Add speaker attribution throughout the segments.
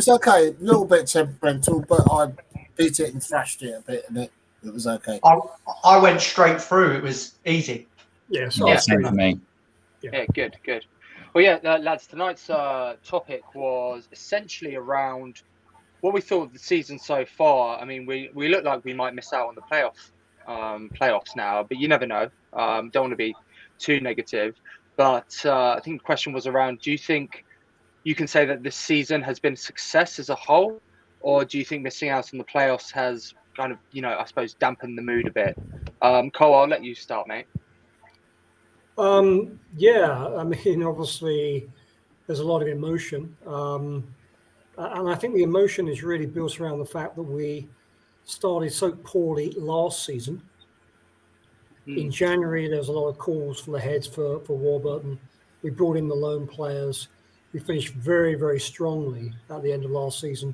Speaker 1: was okay. A little bit temperamental, but I beat it and thrashed it a bit, and it was okay.
Speaker 2: I went straight through. It was easy.
Speaker 3: Yeah,
Speaker 4: Same for me.
Speaker 5: Yeah, good. Well, yeah, lads, tonight's topic was essentially around what we thought of the season so far. I mean, we look like we might miss out on the playoffs now, but you never know. Don't want to be too negative, but I think the question was around: do you think you can say that this season has been a success as a whole, or do you think missing out on the playoffs has kind of, I suppose, dampened the mood a bit? Cole, I'll let you start, mate.
Speaker 3: Yeah, I mean, obviously, there's a lot of emotion. And I think the emotion is really built around the fact that we started so poorly last season. In January, there was a lot of calls for the heads for Warburton. We brought in the loan players. We finished very, very strongly at the end of last season.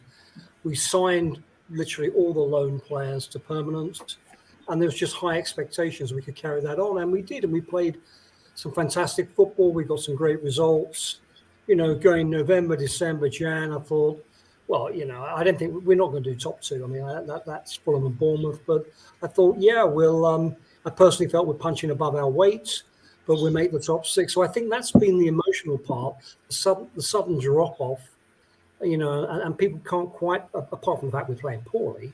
Speaker 3: We signed literally all the loan players to permanent, and there was just high expectations we could carry that on, and we did, and we played some fantastic football. We got some great results. Going November, December, Jan, I thought, well, I don't think we're not going to do top two. I mean, that's Fulham and Bournemouth, but I thought, yeah, we'll. I personally felt we're punching above our weight, but we make the top six. So I think that's been the emotional part, the sudden drop off, and people can't quite, apart from the fact we're playing poorly,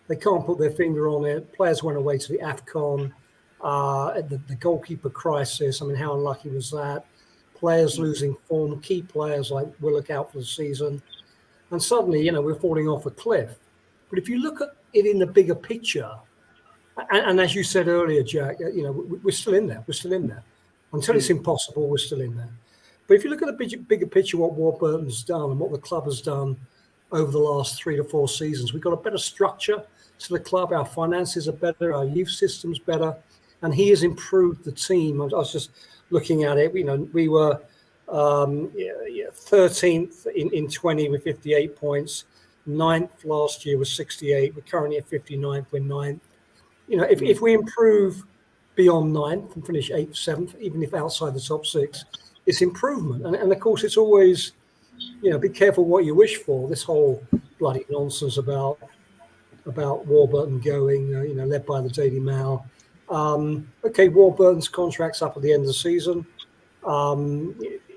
Speaker 3: they can't put their finger on it. Players went away to the AFCON, the goalkeeper crisis. I mean, how unlucky was that? Players losing form, key players like Willock out for the season. And suddenly, we're falling off a cliff. But if you look at it in the bigger picture, and as you said earlier, Jack, we're still in there. We're still in there. Until it's impossible, we're still in there. But if you look at the bigger picture, what Warburton's done and what the club has done over the last 3 to 4 seasons, we've got a better structure to the club. Our finances are better. Our youth system's better. And he has improved the team. I was just looking at it. We were 13th in 20 with 58 points. 9th last year was 68. We're currently at 59th. We're 9th. If we improve beyond 9th and finish 8th, 7th, even if outside the top 6, it's improvement. And of course, it's always, be careful what you wish for. This whole bloody nonsense about Warburton going, led by the Daily Mail. Okay, Warburton's contract's up at the end of the season.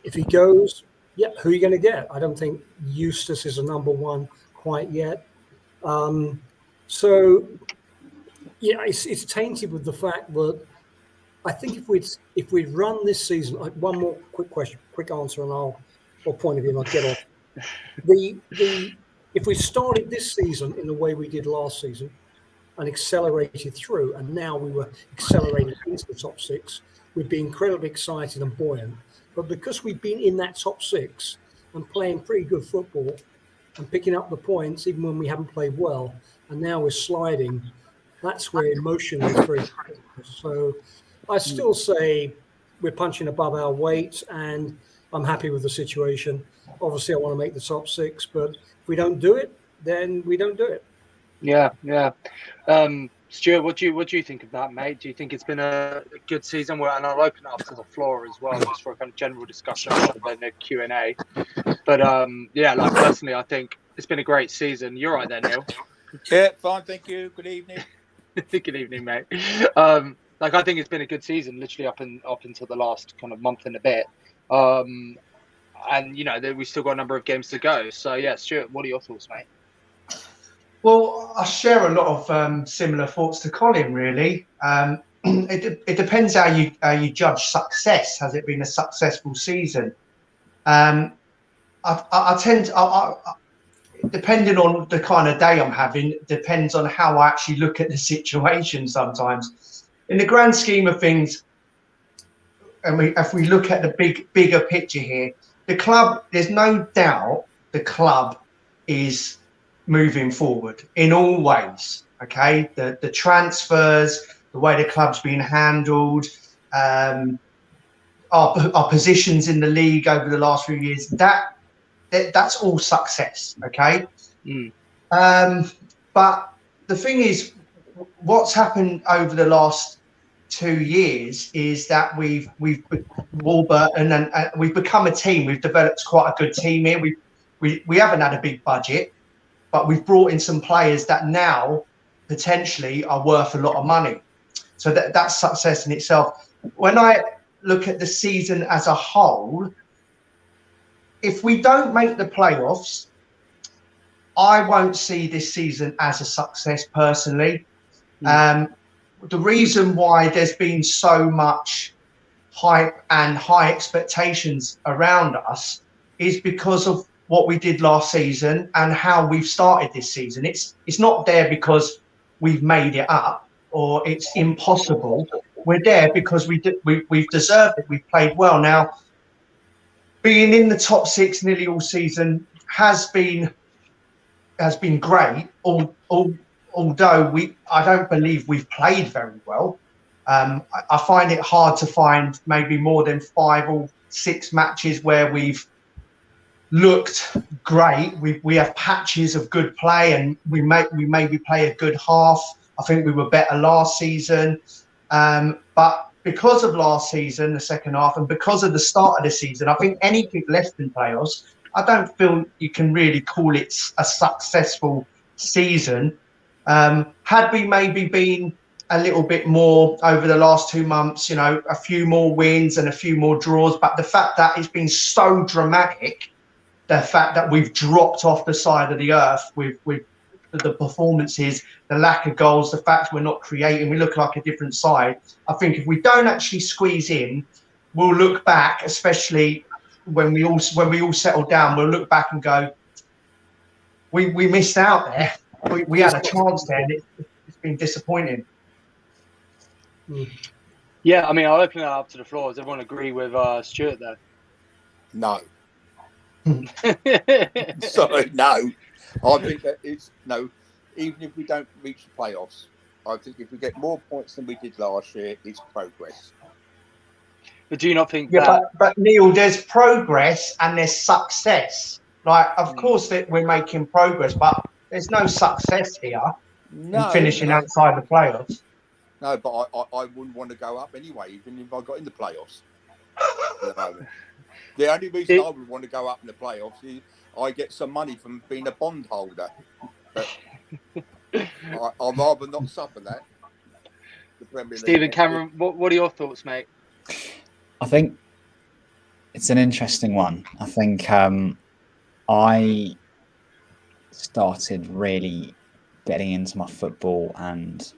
Speaker 3: If he goes, who are you going to get? I don't think Eustace is a number one quite yet. It's tainted with the fact that I think if we'd run this season, one more quick answer, or point of view, and I'll get off. If we started this season in the way we did last season and accelerated through, and now we were accelerating into the top 6, we'd be incredibly excited and buoyant. But because we've been in that top 6 and playing pretty good football and picking up the points, even when we haven't played well, and now we're sliding, that's where emotion is very critical. So I still say we're punching above our weight, and I'm happy with the situation. Obviously, I want to make the top 6, but if we don't do it, then we don't do it.
Speaker 5: Yeah. Stuart, what do you think of that, mate? Do you think it's been a good season? And I'll open it up to the floor as well, just for a kind of general discussion rather than a Q&A. But personally, I think it's been a great season. You're right there, Neil.
Speaker 4: Yeah, fine, thank you. Good evening.
Speaker 5: Good evening, mate. I think it's been a good season, literally up until the last kind of month and a bit. And we've still got a number of games to go. So yeah, Stuart, what are your thoughts, mate?
Speaker 2: Well, I share a lot of similar thoughts to Colin. Really, it depends how you judge success. Has it been a successful season? I tend to, depending on the kind of day I'm having, depends on how I actually look at the situation. Sometimes, in the grand scheme of things, if we look at the bigger picture here, the club, there's no doubt the club is moving forward in all ways. Okay, the transfers, the way the club's been handled, our positions in the league over the last few years, that's all success. Okay, but the thing is, what's happened over the last 2 years is that we've Warburton and we've become a team. We've developed quite a good team here. We've we haven't had a big budget, but we've brought in some players that now potentially are worth a lot of money. So that's success in itself. When I look at the season as a whole, if we don't make the playoffs, I won't see this season as a success personally. The reason why there's been so much hype and high expectations around us is because of what we did last season and how we've started this season. It's not there because we've made it up or it's impossible. We're there because we've deserved it. We've played well. Now, being in the top six nearly all season has been great. Although I don't believe we've played very well. I find it hard to find maybe more than 5 or 6 matches where we've looked great. We have patches of good play, and we maybe play a good half. I think we were better last season, but because of last season, the second half, and because of the start of the season, I think anything less than playoffs, I don't feel you can really call it a successful season. Had we maybe been a little bit more over the last 2 months, a few more wins and a few more draws, but the fact that it's been so dramatic, the fact that we've dropped off the side of the earth with the performances, the lack of goals, the fact we're not creating, we look like a different side. I think if we don't actually squeeze in, we'll look back, especially when we all settle down, we'll look back and go, we missed out there. We had a chance there, and it's been disappointing.
Speaker 5: Yeah, I mean, I'll open it up to the floor. Does everyone agree with Stuart there?
Speaker 4: No. Sorry, no. I think that it's no. Even if we don't reach the playoffs, I think if we get more points than we did last year, it's progress.
Speaker 5: But do you not think
Speaker 2: but Neil, there's progress and there's success. Like, of course that we're making progress, but there's no success here in finishing outside the playoffs.
Speaker 4: No, but I wouldn't want to go up anyway, even if I got in the playoffs. At the moment. The only reason I would want to go up in the playoffs is I get some money from being a bond holder. But I'd rather not suffer that.
Speaker 5: Stephen Cameron, what are your thoughts, mate?
Speaker 6: I think it's an interesting one. I think I started really getting into my football and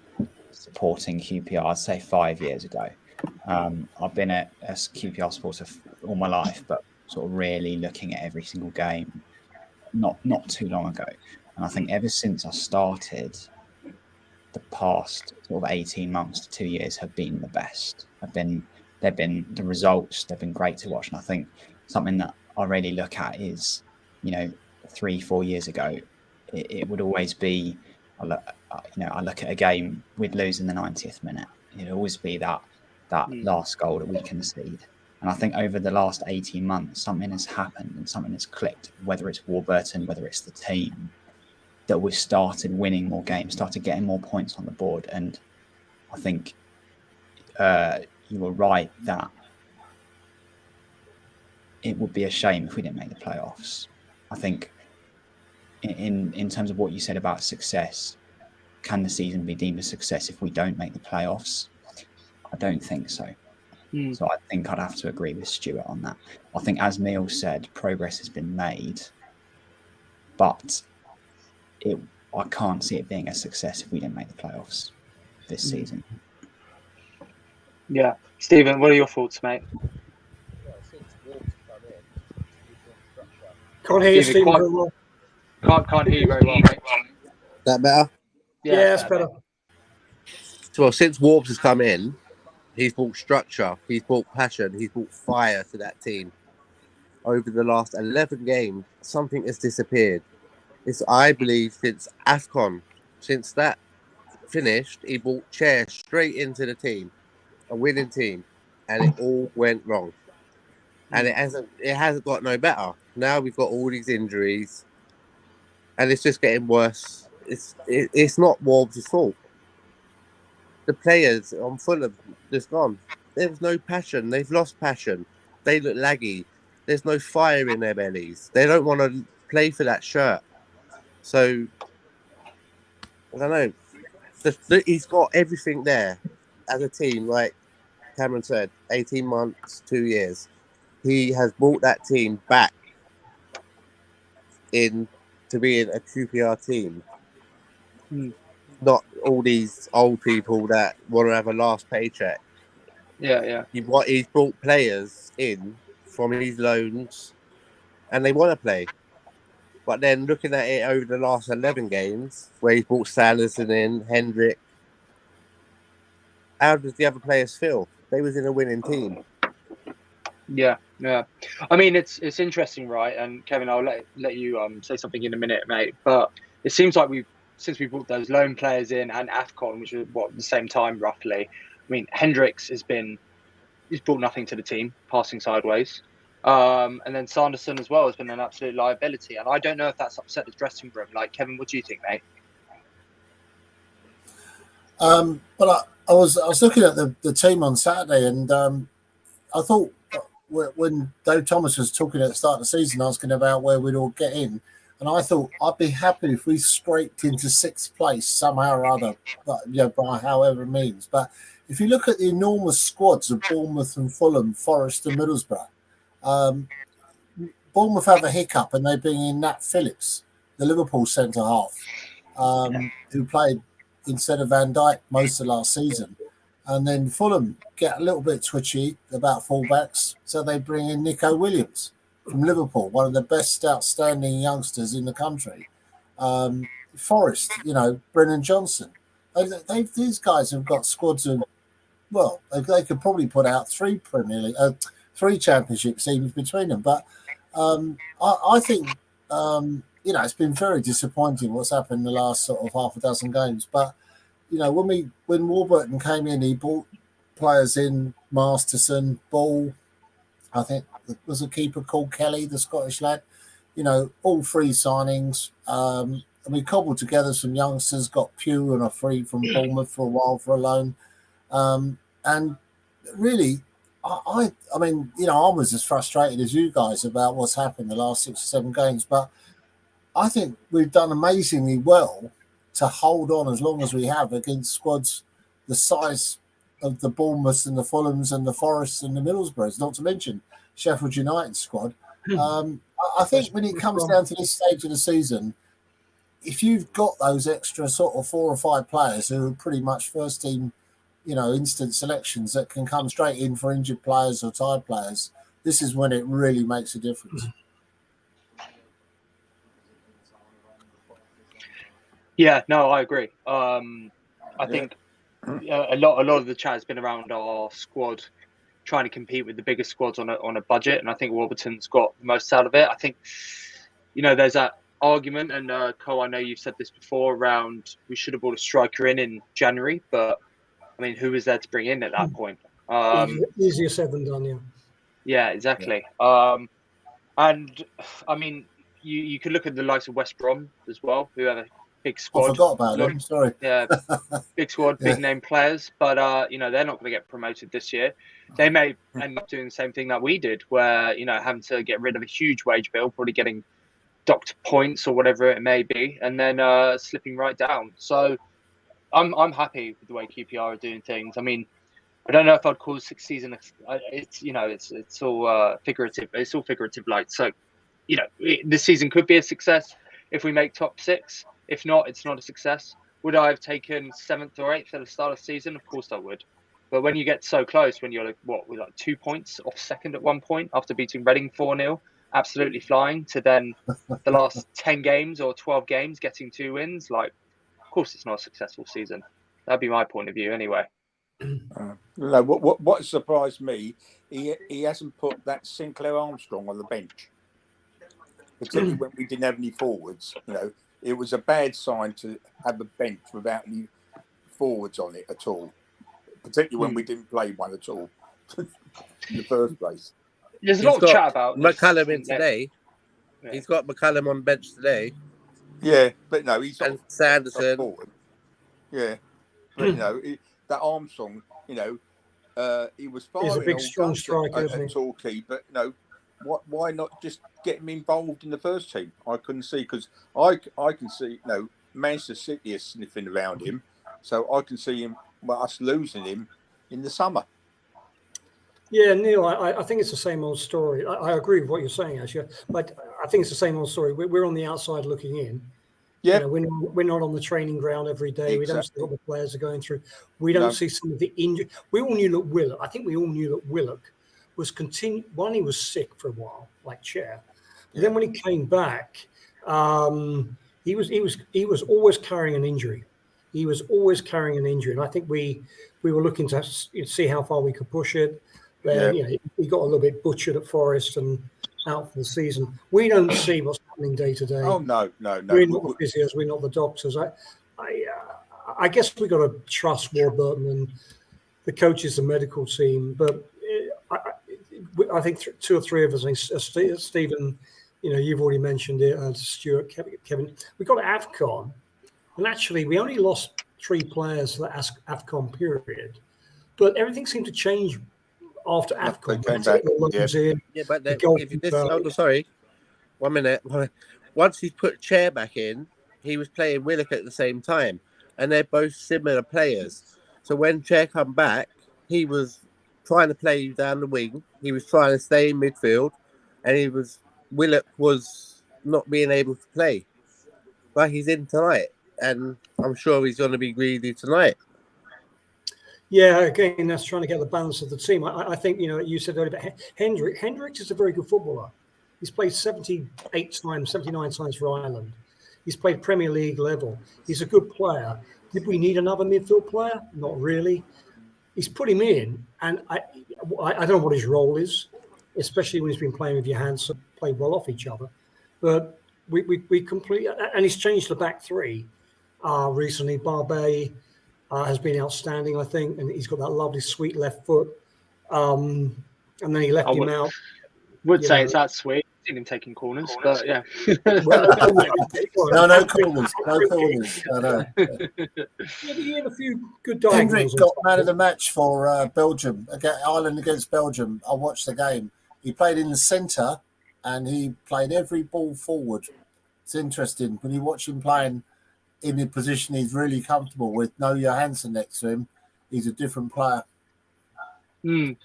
Speaker 6: supporting QPR, I'd say 5 years ago. I've been a QPR supporter all my life, but sort of really looking at every single game not too long ago. And I think ever since I started, the past sort of 18 months to 2 years have been the best. They've been the results, they've been great to watch. And I think something that I really look at is, 3-4 years ago, it would always be, I look at a game, we'd lose in the 90th minute. It'd always be that last goal that we concede. And I think over the last 18 months, something has happened and something has clicked, whether it's Warburton, whether it's the team, that we've started winning more games, started getting more points on the board. And I think you were right that it would be a shame if we didn't make the playoffs. I think in terms of what you said about success, can the season be deemed a success if we don't make the playoffs? I don't think so. So I think I'd have to agree with Stuart on that. I think, as Neil said, progress has been made, but I can't see it being a success if we didn't make the playoffs this season.
Speaker 5: Yeah. Stephen, what are your thoughts, mate?
Speaker 3: Can't hear you, Stephen, very well.
Speaker 5: Can't hear you very well, mate.
Speaker 7: That better?
Speaker 3: Yeah, it's better.
Speaker 7: Well, since Warbs has come in, he's brought structure, he's brought passion, he's brought fire to that team. Over the last 11 games, something has disappeared. It's, I believe, since AFCON, since that finished, he brought Chair straight into the team, a winning team, and it all went wrong. And it hasn't got no better. Now we've got all these injuries, and it's just getting worse. It's not Warbs' fault. The players on Fulham just gone. There's no passion. They've lost passion. They look laggy. There's no fire in their bellies. They don't want to play for that shirt. So I don't know. He's got everything there as a team. Like Cameron said, 18 months, 2 years. He has brought that team back in to being a QPR team. Not all these old people that want to have a last paycheck.
Speaker 5: Yeah.
Speaker 7: He's brought players in from his loans, and they want to play. But then looking at it over the last 11 games, where he's brought Sanderson in, Hendrick, how does the other players feel? They was in a winning team.
Speaker 5: Yeah. I mean, it's interesting, right? And Kevin, I'll let you say something in a minute, mate. But it seems like since we brought those loan players in and Afcon, which was the same time roughly. I mean, Hendricks he's brought nothing to the team, passing sideways. And then Sanderson as well has been an absolute liability. And I don't know if that's upset the dressing room. Like, Kevin, what do you think, mate?
Speaker 1: But I was looking at the team on Saturday, and I thought when Dave Thomas was talking at the start of the season, asking about where we'd all get in, and I thought I'd be happy if we scraped into 6th place somehow or other, but, by however means. But if you look at the enormous squads of Bournemouth and Fulham, Forest and Middlesbrough, Bournemouth have a hiccup and they bring in Nat Phillips, the Liverpool centre half, who played instead of Van Dijk most of last season. And then Fulham get a little bit twitchy about fullbacks, so they bring in Nico Williams from Liverpool, one of the best outstanding youngsters in the country. Forest, Brennan Johnson. These guys have got squads of, well, they could probably put out 3 Championship teams between them. But I think, it's been very disappointing what's happened in the last sort of half a dozen games. But when Warburton came in, he brought players in, Masterson, Ball, I think there was a keeper called Kelly, the Scottish lad, all free signings. And we cobbled together some youngsters, got Pugh and a free from Bournemouth for a while for a loan. And really, I mean, I was as frustrated as you guys about what's happened the last 6 or 7 games, but I think we've done amazingly well to hold on as long as we have against squads the size of the Bournemouths and the Fulhams and the Forests and the Middlesbroughs, not to mention Sheffield United squad. I think when it comes down to this stage of the season, if you've got those extra sort of 4 or 5 players who are pretty much first team, instant selections that can come straight in for injured players or tired players, this is when it really makes a difference.
Speaker 5: Yeah, no, I agree. I think a lot of the chat has been around our squad trying to compete with the biggest squads on a budget, and I think Warburton's got the most out of it. I think, there's that argument, and Cole, I know you've said this before, around we should have brought a striker in January, but I mean, who was there to bring in at that point?
Speaker 3: Easier said than done, yeah.
Speaker 5: Yeah, exactly. And I mean, you could look at the likes of West Brom as well, who have a big squad.
Speaker 1: I forgot about them. Sorry.
Speaker 5: Yeah, big squad, big name players, but they're not going to get promoted this year. They may end up doing the same thing that we did, where having to get rid of a huge wage bill, probably getting docked points or whatever it may be, and then slipping right down. So I'm happy with the way QPR are doing things. I mean, I don't know if I'd call the 6th season. It's all figurative. It's all figurative, like so. This season could be a success if we make top 6. If not, it's not a success. Would I have taken 7th or 8th at the start of the season? Of course I would. But when you get so close, when you're we're 2 points off second at one point after beating Reading 4-0, absolutely flying, to then the last 10 games or 12 games getting 2 wins, of course it's not a successful season. That'd be my point of view anyway.
Speaker 4: What surprised me, he hasn't put that Sinclair Armstrong on the bench, particularly when we didn't have any forwards. It was a bad sign to have a bench without any forwards on it at all, particularly when we didn't play one at all in the first place.
Speaker 5: There's a lot of chat about
Speaker 7: McCallum in today. Yeah. He's got McCallum on bench today.
Speaker 4: Yeah, but no, he's
Speaker 7: and Sanderson.
Speaker 4: Forward. Yeah, but that Armstrong, he was firing.
Speaker 3: He's a big, strong striker,
Speaker 4: at Torquay, but why not just get him involved in the first team? I couldn't see, because I can see, Manchester City is sniffing around him, so I can see us losing him in the summer.
Speaker 3: Yeah, Neil, I think it's the same old story. I agree with what you're saying, actually, but I think it's the same old story. We're on the outside looking in.
Speaker 4: Yeah,
Speaker 3: we're not on the training ground every day.
Speaker 4: Exactly.
Speaker 3: We don't see what the players are going through. We don't see some of the injury. We all knew that Willock. I think we all knew that Willock was One, he was sick for a while, like Chair. But then when he came back, he was always carrying an injury. He was always carrying an injury, and I think we were looking to see how far we could push it. Then he got a little bit butchered at Forest and out for the season. We don't see what's happening day to day.
Speaker 4: Oh no.
Speaker 3: We're not the physios. We're not the doctors. I guess we got to trust Warburton and the coaches, the medical team. But I think two or three of us, Stephen, you've already mentioned it, Stuart, Kevin. We got AFCON, and actually we only lost 3 players for that AFCON period, but everything seemed to change after AFCON.
Speaker 4: They came back.
Speaker 7: But sorry, 1 minute. Once he put Chair back in, he was playing Willock at the same time, and they're both similar players. So when Chair come back, he was trying to play down the wing. He was trying to stay in midfield, and Willock was not being able to play. But he's in tonight, and I'm sure he's going to be greedy tonight.
Speaker 3: Yeah, again, that's trying to get the balance of the team. I think, you said earlier about Hendricks is a very good footballer. He's played 78 times, 79 times for Ireland. He's played Premier League level. He's a good player. Did we need another midfield player? Not really. He's put him in, and I don't know what his role is, especially when he's been playing with Johansson, played well off each other. But we completely, and he's changed the back three recently. Barbet has been outstanding, I think, and he's got that lovely sweet left foot. And then he left him out.
Speaker 5: Would say it's that sweet. I've seen him taking corners, but yeah.
Speaker 1: No corners. No.
Speaker 3: He had a few good
Speaker 1: Hendrick
Speaker 3: diagonals.
Speaker 1: got man of the match for Belgium, Ireland against Belgium. I watched the game. He played in the centre, and he played every ball forward. It's interesting when you watch him playing in the position he's really comfortable with. No Johansson next to him. He's a different player.
Speaker 5: Well,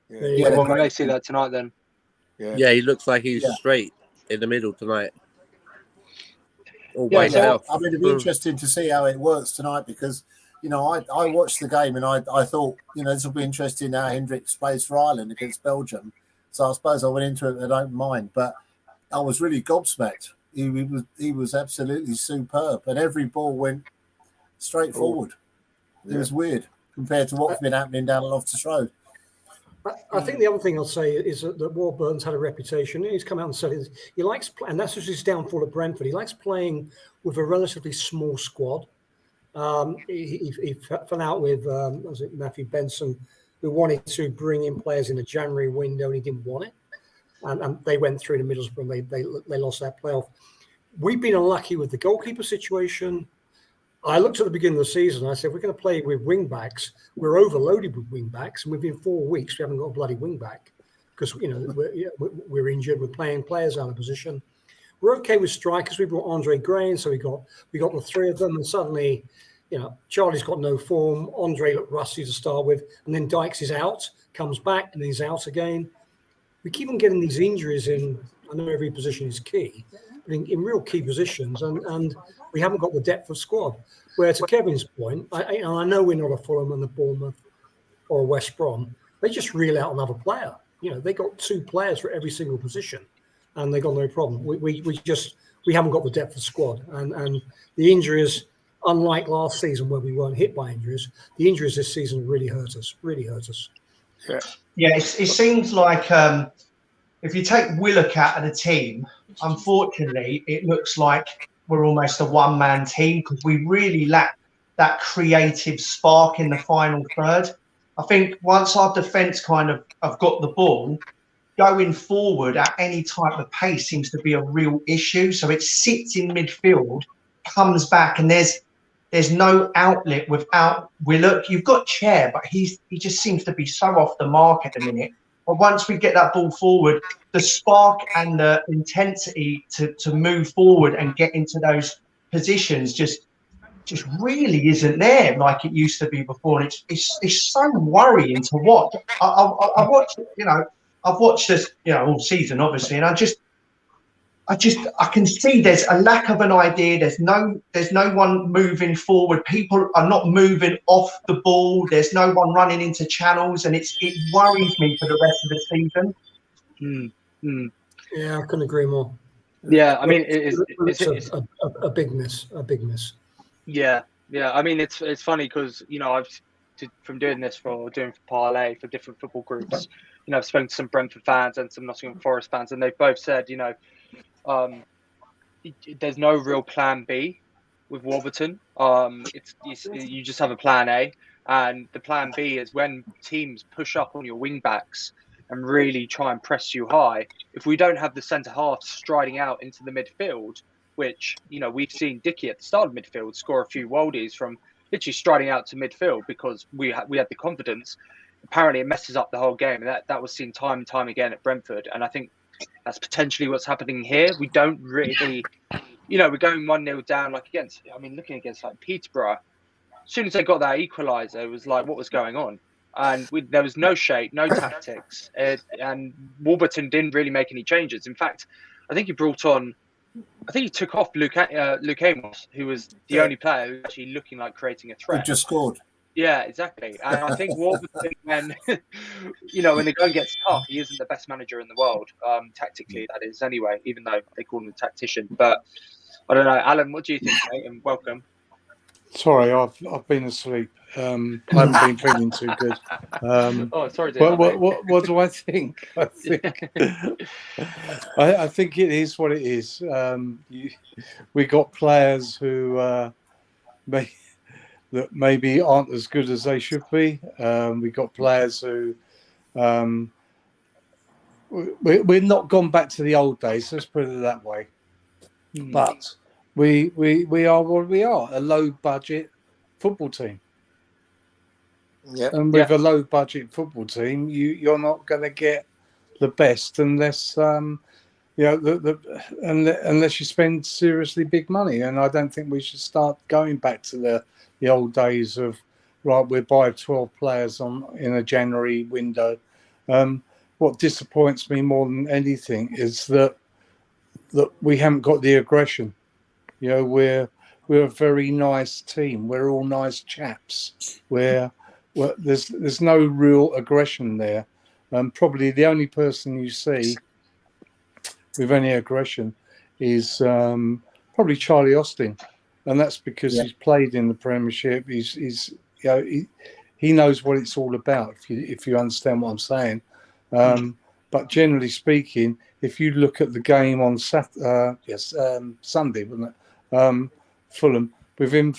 Speaker 5: we may see that tonight then.
Speaker 7: Yeah, he looks like he's straight in the middle tonight.
Speaker 1: I mean, it'd be interesting to see how it works tonight, because, I watched the game and I thought, this will be interesting how Hendricks plays for Ireland against Belgium. So I suppose I went into it and I don't mind, but I was really gobsmacked. He was absolutely superb, and every ball went straight forward. It was weird compared to what's been happening down at Loftus Road.
Speaker 3: I think the other thing I'll say is that Warburton's had a reputation. He's come out and said he likes, and that's just his downfall at Brentford. He likes playing with a relatively small squad. He fell out with Matthew Benson, who wanted to bring in players in the January window, and he didn't want it. And they went through the Middlesbrough, and they lost that playoff. We've been unlucky with the goalkeeper situation. I looked at the beginning of the season. I said, we're going to play with wing backs. We're overloaded with wing backs, and within 4 weeks we haven't got a bloody wing back because we're injured. We're playing players out of position. We're okay with strikers. We brought Andre Gray in, so we got the 3 of them, and suddenly, Charlie's got no form. Andre looked rusty to start with, and then Dykes is out, comes back, and then he's out again. We keep on getting these injuries in. I know every position is key, but in real key positions, and we haven't got the depth of squad. Where, to Kevin's point, I know we're not a Fulham and a Bournemouth or a West Brom. They just reel out another player. They got 2 players for every single position, and they got no problem. We haven't got the depth of squad, and the injuries, unlike last season where we weren't hit by injuries, the injuries this season really hurt us.
Speaker 2: Yeah, it seems like if you take Willock out of the team, unfortunately, it looks like we're almost a one-man team, because we really lack that creative spark in the final third. I think once our defence kind of have got the ball, going forward at any type of pace seems to be a real issue. So it sits in midfield, comes back, and there's no outlet without Willock. You've got Chair, but he just seems to be so off the mark at the minute. once we get that ball forward, the spark and the intensity to move forward and get into those positions just really isn't there like it used to be before. And it's so worrying to watch. I watched, I've watched this, all season, obviously, and I can see there's a lack of an idea. There's no one moving forward. People are not moving off the ball. There's no one running into channels, and it worries me for the rest of the season.
Speaker 3: Yeah, I couldn't agree more.
Speaker 5: Yeah, I mean, it's
Speaker 3: a big miss. A big miss.
Speaker 5: Yeah. I mean, it's funny because from doing for Parlay for different football groups, I've spoken to some Brentford fans and some Nottingham Forest fans, and they've both said, there's no real plan B with Warburton. You just have a plan A, and the plan B is when teams push up on your wing backs and really try and press you high. If we don't have the centre half striding out into the midfield, which we've seen Dickey at the start of midfield score a few worldies from literally striding out to midfield because we had the confidence. Apparently, it messes up the whole game. That was seen time and time again at Brentford, and I think that's potentially what's happening here. We don't really, we're going 1-0 down looking against like Peterborough. As soon as they got that equaliser, it was like, what was going on? And there was no shape, no tactics, and Warburton didn't really make any changes. In fact, I think he took off Luke Amos, who was the only player who was actually looking like creating a threat.
Speaker 1: Who just scored.
Speaker 5: Yeah, exactly. And I think Warburton, when the game gets tough, he isn't the best manager in the world, tactically, that is, anyway, even though they call him a tactician. But I don't know. Alan, what do you think, mate? And welcome.
Speaker 8: Sorry, I've been asleep. I haven't been feeling too good.
Speaker 5: Sorry to hear that,
Speaker 8: what do I think? I think it is what it is. We got players who maybe aren't as good as they should be. We got players who we're not gone back to the old days. Let's put it that way. But we are what we are, a low budget football team.
Speaker 4: Yeah.
Speaker 8: And with a low budget football team, you're not going to get the best unless unless you spend seriously big money. And I don't think we should start going back to the old days of we buy 12 players in a January window. What disappoints me more than anything is that we haven't got the aggression. We're a very nice team. We're all nice chaps. There's no real aggression there. Probably the only person you see with any aggression is probably Charlie Austin, and that's because he's played in the Premiership. He knows what it's all about. If you understand what I'm saying. But generally speaking, if you look at the game on Sunday, wasn't it? Fulham. Within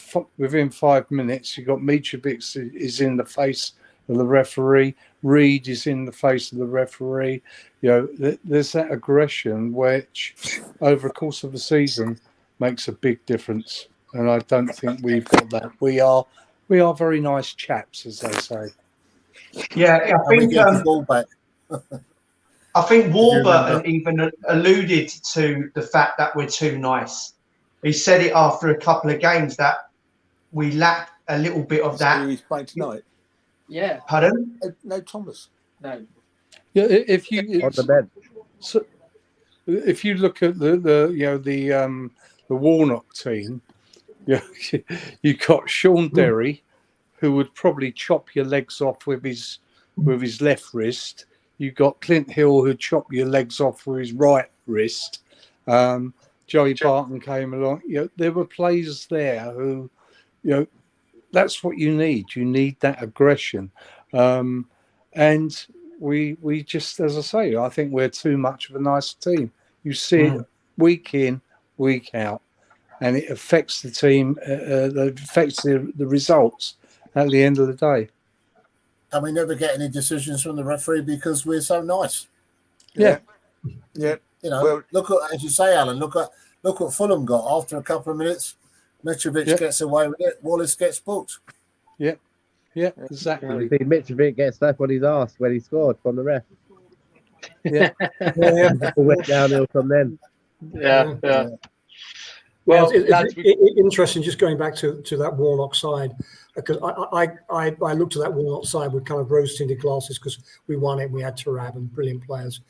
Speaker 8: 5 minutes, you got Mitrovic is in the face of the referee. Reed is in the face of the referee. There's that aggression which, over the course of the season, makes a big difference. And I don't think we've got that. We are very nice chaps, as they say.
Speaker 2: Yeah, I think Warburton even alluded to the fact that we're too nice. He said it after a couple of games that we lack a little bit of that.
Speaker 4: He's playing tonight.
Speaker 5: Yeah.
Speaker 2: Pardon?
Speaker 4: No, Thomas.
Speaker 5: No.
Speaker 8: Yeah, if you
Speaker 7: On the bench.
Speaker 8: So, if you look at the Warnock team, you got Sean Derry, who would probably chop your legs off with his left wrist. You got Clint Hill, who'd chop your legs off with his right wrist. Joey Barton came along. There were players there who, that's what you need. You need that aggression, and we just, as I say, I think we're too much of a nice team. You see it week in, week out, and it affects the team. It affects the results at the end of the day.
Speaker 1: And we never get any decisions from the referee because we're so nice.
Speaker 8: Yeah.
Speaker 1: Look at, as you say, Alan. Look what Fulham got after a couple of minutes. Mitrovic gets away with it. Wallace gets booked.
Speaker 8: Yeah, exactly.
Speaker 7: Mitrovic gets left on his arse when he scored from the ref.
Speaker 8: Yeah.
Speaker 2: Yeah.
Speaker 7: All went downhill from then.
Speaker 5: Yeah.
Speaker 3: Well,
Speaker 5: Well,
Speaker 3: it's
Speaker 5: lads,
Speaker 3: interesting. Just going back to that Warnock side, because I looked at that Warnock side with kind of rose-tinted glasses because we won it. We had Tarab and brilliant players,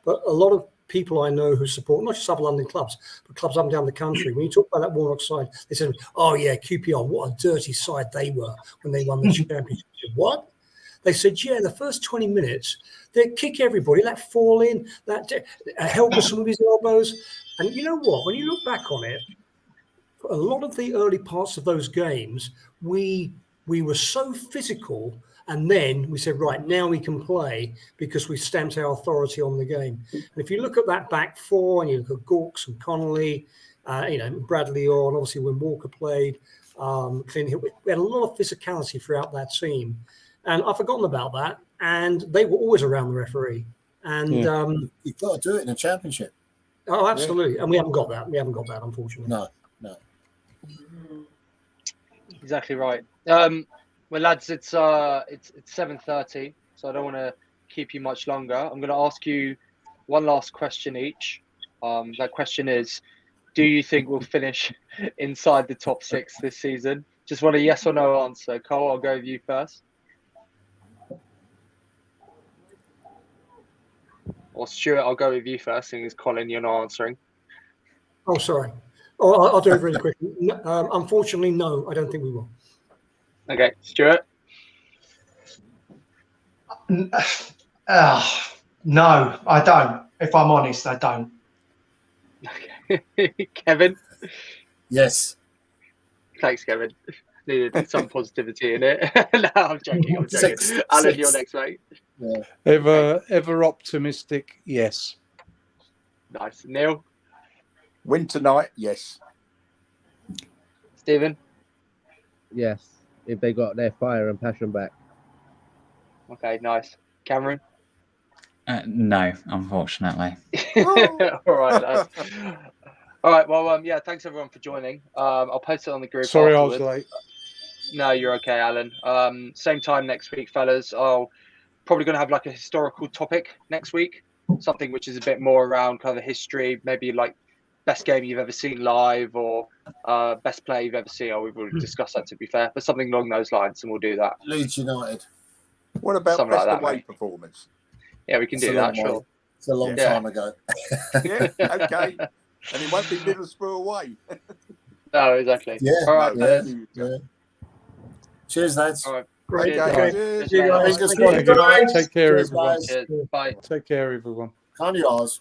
Speaker 3: but a lot of people I know who support not just South London clubs, but clubs up and down the country. When you talk about that Warnock side, they said, "Oh yeah, QPR, what a dirty side they were when they won the championship." What? They said, yeah, the first 20 minutes, they'd kick everybody, that fall in, that help us with his elbows. And you know what? When you look back on it, a lot of the early parts of those games, we were so physical, and then we said, right, now we can play because we stamped our authority on the game. And if you look at that back four, and you look at Gawks and Connolly, Bradley on, obviously when Walker played, Clint Hill, we had a lot of physicality throughout that team. And I've forgotten about that. And they were always around the referee. And
Speaker 1: You've got to do it in a championship.
Speaker 3: oh, absolutely. And we haven't got that. We haven't got that, unfortunately.
Speaker 1: No.
Speaker 5: exactly right. Well, lads, it's 7:30, so I don't want to keep you much longer. I'm going to ask you one last question each. That question is, do you think we'll finish inside the top 6 this season? Just want a yes or no answer. Cole, I'll go with you first. Or Stuart, I'll go with you first, seeing as Colin, you're not answering.
Speaker 3: Oh, sorry. Oh, I'll do it really quickly. Unfortunately, no, I don't think we will.
Speaker 5: Okay, Stuart?
Speaker 2: No, I don't. If I'm honest, I don't.
Speaker 5: Okay. Kevin?
Speaker 1: Yes.
Speaker 5: Thanks, Kevin. Needed some positivity in it. No, I'm joking. Alan, you're next, mate.
Speaker 1: Yeah.
Speaker 8: Ever optimistic, yes.
Speaker 5: Nice. Neil?
Speaker 4: Win tonight, yes.
Speaker 5: Stephen?
Speaker 7: Yes, if they got their fire and passion back.
Speaker 5: Okay, nice. Cameron?
Speaker 6: No, unfortunately.
Speaker 5: All right, lads. All right, well, yeah, thanks everyone for joining. I'll post it on the group
Speaker 8: Sorry,
Speaker 5: afterwards.
Speaker 8: I was late.
Speaker 5: No, you're okay, Alan. Same time next week, fellas. I'll probably going to have like a historical topic next week, something which is a bit more around kind of history, maybe like best game you've ever seen live or best player you've ever seen. Or we've already discussed that, to be fair, but something along those lines, and we'll do that.
Speaker 1: Leeds United.
Speaker 4: What about
Speaker 5: Something
Speaker 4: best
Speaker 5: like that,
Speaker 4: away
Speaker 5: mate.
Speaker 4: performance?
Speaker 5: Yeah, we can
Speaker 1: It's
Speaker 5: do
Speaker 1: a
Speaker 5: that,
Speaker 1: long way.
Speaker 5: sure.
Speaker 1: It's a long
Speaker 5: Yeah.
Speaker 1: time ago.
Speaker 4: Yeah, okay. And it won't be Middlesbrough away.
Speaker 5: No, exactly.
Speaker 1: Yeah.
Speaker 5: All right,
Speaker 1: Yeah.
Speaker 5: fellas.
Speaker 1: Yeah. Cheers, lads.
Speaker 5: All right.
Speaker 3: Great.
Speaker 5: Cheers,
Speaker 4: Okay,
Speaker 5: guys.
Speaker 4: cheers.
Speaker 5: Cheers, mate.
Speaker 1: Fingers
Speaker 3: Thank
Speaker 1: crossed
Speaker 3: you.
Speaker 1: tonight.
Speaker 8: Take care,
Speaker 1: Cheers,
Speaker 8: everyone.
Speaker 1: guys.
Speaker 5: Cheers. Bye.
Speaker 8: Take care, everyone.
Speaker 1: Can't you ask?